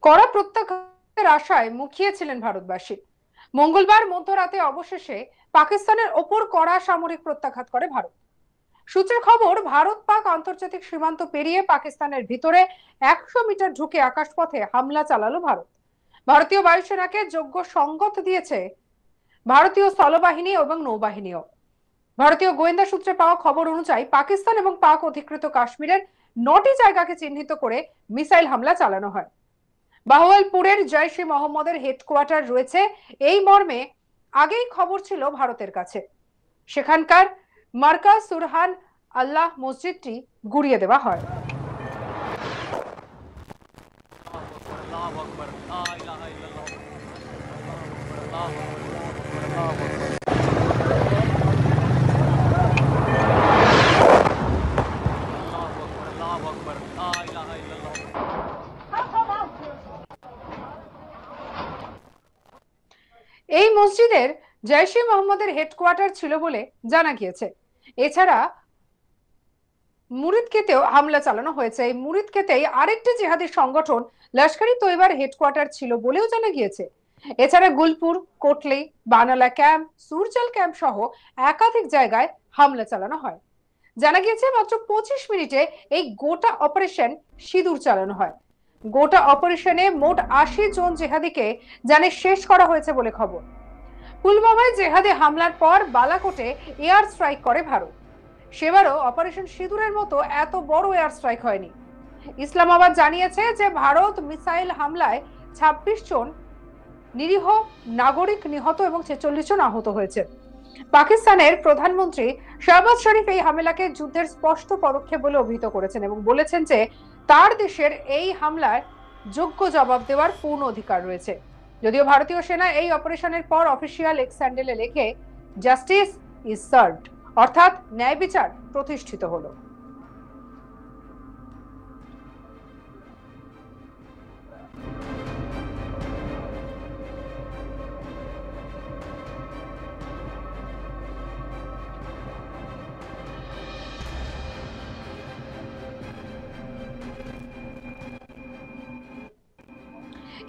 কড়া প্রত্যাঘাতের আশায় মুখিয়েছিলেন ভারতবাসী। মঙ্গলবার মধ্যরাতে অবশেষে পাকিস্তানের ওপর কড়া সামরিক প্রত্যাঘাত করে ভারত। সূত্রের খবর, ভারত পাক আন্তর্জাতিক সীমান্ত পেরিয়ে পাকিস্তানের ভিতরে 100 মিটার ঢুকে আকাশপথে হামলা চালালো ভারত। ভারতীয় বায়ুসেনাকে যোগ্য সংগত দিয়েছে ভারতীয় স্থলবাহিনী এবং নৌবাহিনীও। ভারতীয় গোয়েন্দা সূত্রে পাওয়া খবর অনুযায়ী পাকিস্তান এবং পাক অধিকৃত কাশ্মীরের 9টি জায়গাকে চিহ্নিত করে মিসাইল হামলা চালানো হয়। বাহওয়ালপুরের জৈশ-ই মোহাম্মদের হেডকোয়ার্টার রয়েছে এই মর্মে আগেই খবর ছিল ভারতের কাছে। সেখানকার মার্কাজ সুরহান আল্লাহ মসজিদটি গুড়িয়ে দেওয়া হয়। এই মসজিদের জৈশ-ই মোহাম্মদের হেডকোয়ার্টার ছিল বলে জানা গিয়েছে। এছাড়া মুরিদকেতেও হামলা চালানো হয়েছে। এই মুরিদকেতেই আরেকটি জিহাদি সংগঠন লস্কর-ই তৈবার হেডকোয়ার্টার ছিল বলেও জানা গিয়েছে। এছাড়া গুলপুর, কোটলি, বানালা ক্যাম্প, সুরজাল ক্যাম্প সহ একাধিক জায়গায় হামলা চালানো হয়। জানা গিয়েছে মাত্র 25 মিনিটে এই গোটা অপারেশন সিঁদুর চালানো হয়। গোটা অপারেশনে মোট 80 জন জেহাদিকে জানে শেষ করা হয়েছে বলে খবর। পুলওয়ামায় জেহাদি হামলার পর বালাকোটে এয়ার স্ট্রাইক করে ভারত। সেবারও অপারেশন সিঁদুরের মতো এত বড় এয়ার স্ট্রাইক হয়নি। ইসলামাবাদ জানিয়েছে যে ভারত মিসাইল হামলায় 26 জন নিরীহ নাগরিক নিহত এবং 46 জন আহত হয়েছে। পাকিস্তানের প্রধানমন্ত্রী শাহবাজ শরীফ এই হামলাকে যুদ্ধের স্পষ্ট পদক্ষেপ বলে অভিহিত করেছেন এবং বলেছেন যে তার দেশের এই হামলার যোগ্য জবাব দেওয়ার পূর্ণ অধিকার রয়েছে। যদিও ভারতীয় সেনা এই অপারেশনের পর অফিসিয়াল এক্স হ্যান্ডেলে লেখে, জাস্টিস ইজ সার্ভড, অর্থাৎ ন্যায় বিচার প্রতিষ্ঠিত হলো।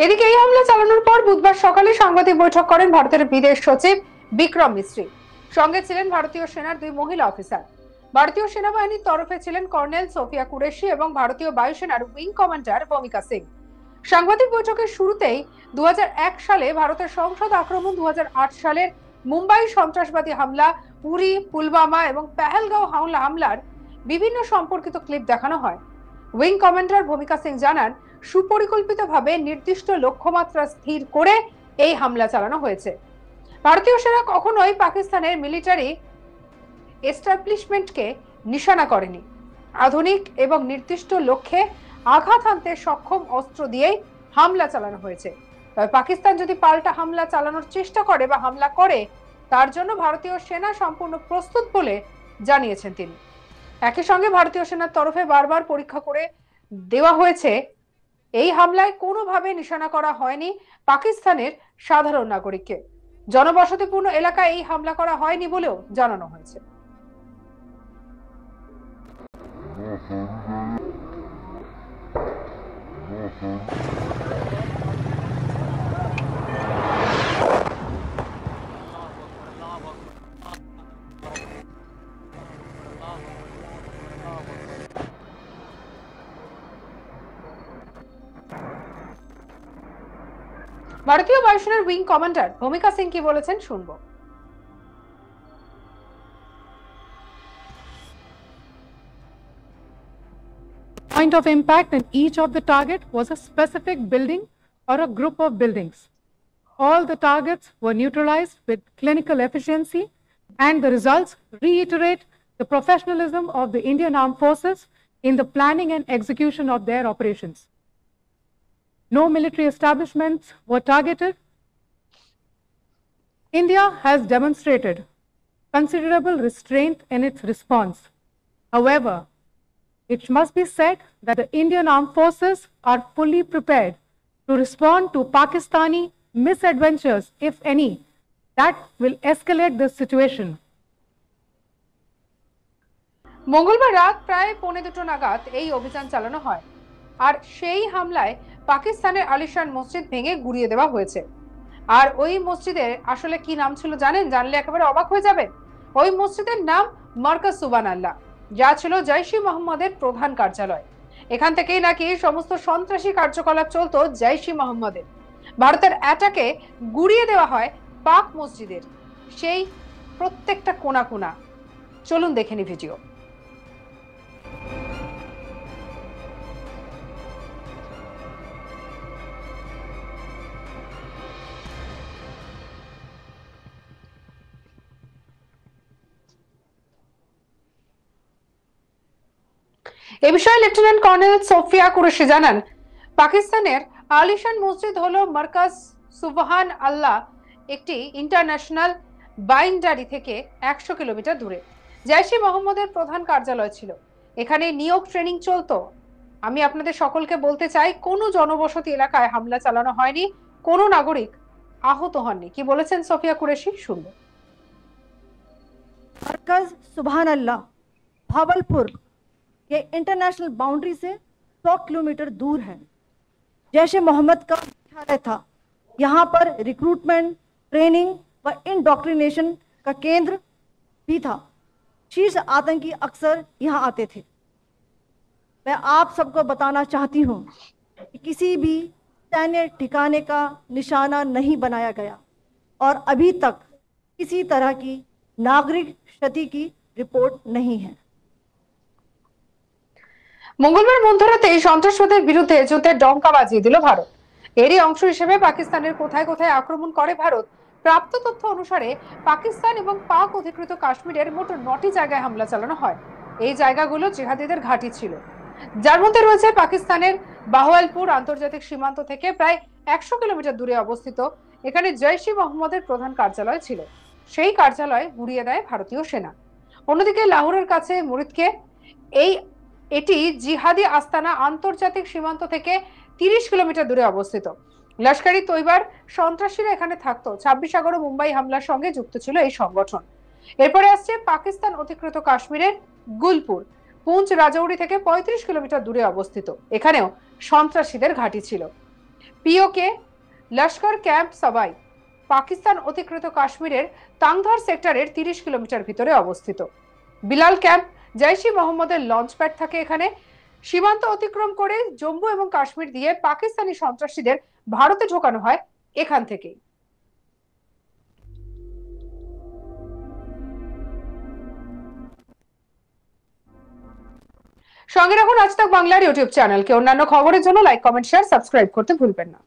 এদিকে এই হামলা চালানোর পর বুধবার সকালে সাংবাদিক বৈঠক করেন ভারতের বিদেশ সচিব বিক্রম মিশ্রি। সঙ্গে ছিলেন ভারতীয় সেনার 2 মহিলা অফিসার। ভারতীয় সেনাবাহিনীর তরফে ছিলেন কর্নেল সোফিয়া কুরেশি এবং ভারতীয় বায়ুসেনার উইং কমান্ডার ভূমিকা সিং। সাংবাদিক বৈঠকের শুরুতেই 2001 সালে ভারতের সংসদ আক্রমণ, 2008 সালের মুম্বাই সন্ত্রাসবাদী হামলা, উরি, পুলওয়ামা এবং পেহেলগাঁও হামলার বিভিন্ন সম্পর্কিত ক্লিপ দেখানো হয়। উইং কমান্ডার ভূমিকা সিং জানান, সুপরিকল্পিতভাবে নির্দিষ্ট লক্ষ্যমাত্রা স্থির করে এই হামলা চালানো হয়েছে। ভারতীয় সেনা কখনোই পাকিস্তানের মিলিটারি এস্টাবলিশমেন্টকে নিশানা করেনি। আধুনিক এবং নির্দিষ্ট লক্ষ্যে আঘাত হানতে সক্ষম অস্ত্র দিয়েই হামলা চালানো হয়েছে। তবে পাকিস্তান যদি পাল্টা হামলা চালানোর চেষ্টা করে বা হামলা করে, তার জন্য ভারতীয় সেনা সম্পূর্ণ প্রস্তুত বলে জানিয়েছেন তিনি। একই সঙ্গে ভারতীয় সেনার তরফে বারবার পরীক্ষা করে দেওয়া হয়েছে, এই হামলায় কোনোভাবে নিশানা করা হয়নি পাকিস্তানের সাধারণ নাগরিককে। জনবসতিপূর্ণ এলাকায় এই হামলা করা হয়নি বলেও জানানো হয়েছে। ভারতীয় বায়ুসেনার উইং কমান্ডার ভূমিকা সিং কি বলেছেন শুনবো। Point of impact in each of the target was a specific building or a group of buildings. All the targets were neutralized with clinical efficiency, and the results reiterate the professionalism of the Indian Armed Forces in the planning and execution of their operations. No military establishments were targeted. India has demonstrated considerable restraint in its response. However, it must be said that the Indian Armed Forces are fully prepared to respond to Pakistani misadventures, if any, that will escalate this situation. মঙ্গলবার রাত প্রায় 1:45 নাগাদ এই অভিযান চালানো হয়। আর সেই হামলায় পাকিস্তানের আলিশান মসজিদ ভেঙে গুড়িয়ে দেওয়া হয়েছে। আর ওই মসজিদের আসলে কি নাম ছিল জানেন? জানলে একেবারে অবাক হয়ে যাবেন। ওই মসজিদের নাম মার্কাজ সুবহানাল্লাহ, যা ছিল জৈশ-ই মোহাম্মদের প্রধান কার্যালয়। এখান থেকেই নাকি সমস্ত সন্ত্রাসী কার্যকলাপ চলতো জৈশ-ই মোহাম্মদের। ভারতের অ্যাটাকে গুড়িয়ে দেওয়া হয় পাক মসজিদের সেই প্রত্যেকটা কোণা কোণা। চলুন দেখে নি ভিডিও। এ বিষয়ে লেফটেন্যান্ট কর্নেল সোফিয়া কুরেশি জানান, পাকিস্তানের আলিশান মসজিদ হলো মার্কাজ সুবহান আল্লাহ, একটি ইন্টারন্যাশনাল বাইন্ডারি থেকে 100 কিলোমিটার দূরে। জৈশ-ই মোহাম্মদের প্রধান কার্যালয় ছিল। এখানে নিয়োগ ট্রেনিং চলতো। আমি আপনাদের সকলকে বলতে চাই, কোনো জনবসতি এলাকায় হামলা চালানো হয়নি, কোনো নাগরিক আহত হননি। কি বলেছেন সোফিয়া কুরেশি, শুনবো। मरकज सुबहान अल्लाह भावलपुर ये इंटरनेशनल बाउंड्री से 100 किलोमीटर दूर है। जैश-ए मोहम्मद का मुख्यालय था। यहाँ पर रिक्रूटमेंट, ट्रेनिंग व इंडोक्ट्रिनेशन का केंद्र भी था। शीर्ष आतंकी अक्सर यहाँ आते थे। मैं आप सबको बताना चाहती हूँ कि किसी भी सैन्य ठिकाने का निशाना नहीं बनाया गया और अभी तक किसी तरह की नागरिक क्षति की रिपोर्ट नहीं है। মঙ্গলবার মধ্যরাতে এই সন্ত্রাসবাদের বিরুদ্ধে যুদ্ধের ডঙ্কা বাজিয়ে দিল ভারত। এরই অংশ হিসেবে পাকিস্তানের কোথায় কোথায় আক্রমণ করে ভারত। প্রাপ্ত তথ্য অনুসারে পাকিস্তান এবং পাক অধিকৃত কাশ্মীরের মোট 9টি জায়গায় হামলা চালানো হয়। এই জায়গাগুলো জিহাদিদের ঘাঁটি ছিল, যার মধ্যে রয়েছে পাকিস্তানের বাহওয়ালপুর আন্তর্জাতিক সীমান্ত থেকে প্রায় 100 কিলোমিটার দূরে অবস্থিত। এখানে জৈশ-ই মোহাম্মদের প্রধান কার্যালয় ছিল। সেই কার্যালয় গুড়িয়ে দেয় ভারতীয় সেনা। অন্যদিকে লাহোরের কাছে মুরিদকে এটি জিহাদি আস্তানা আন্তর্জাতিক সীমান্ত থেকে 30 কিলোমিটার দূরে অবস্থিত। লস্কর-ই তৈবার সন্ত্রাসীরা এখানে থাকতো। 26 আগস্ট মুম্বাই হামলার সঙ্গে যুক্ত ছিল এই সংগঠন। এরপরে আসছে পাকিস্তান অধিকৃত কাশ্মীরের গুলপুর, পুঞ্চ রাজৌরি থেকে 35 কিলোমিটার দূরে অবস্থিত। এখানেও সন্ত্রাসীদের ঘাঁটি ছিল। পিওকে লস্কর ক্যাম্প সবাই পাকিস্তান অধিকৃত কাশ্মীরের তাংধার সেক্টরের 30 কিলোমিটার ভিতরে অবস্থিত। বিলাল ক্যাম্প জৈশ-ই মোহাম্মদের লঞ্চ প্যাড থাকে এখানে। সীমান্ত অতিক্রম করে জম্মু এবং কাশ্মীর দিয়ে পাকিস্তানি সন্ত্রাসীদের ভারতে ঢোকানো হয় এখান থেকেই। সঙ্গে রাখুন আজ তাক বাংলার ইউটিউব চ্যানেলকে। অন্যান্য খবরের জন্য লাইক, কমেন্ট, শেয়ার, সাবস্ক্রাইব করতে ভুলবেন না।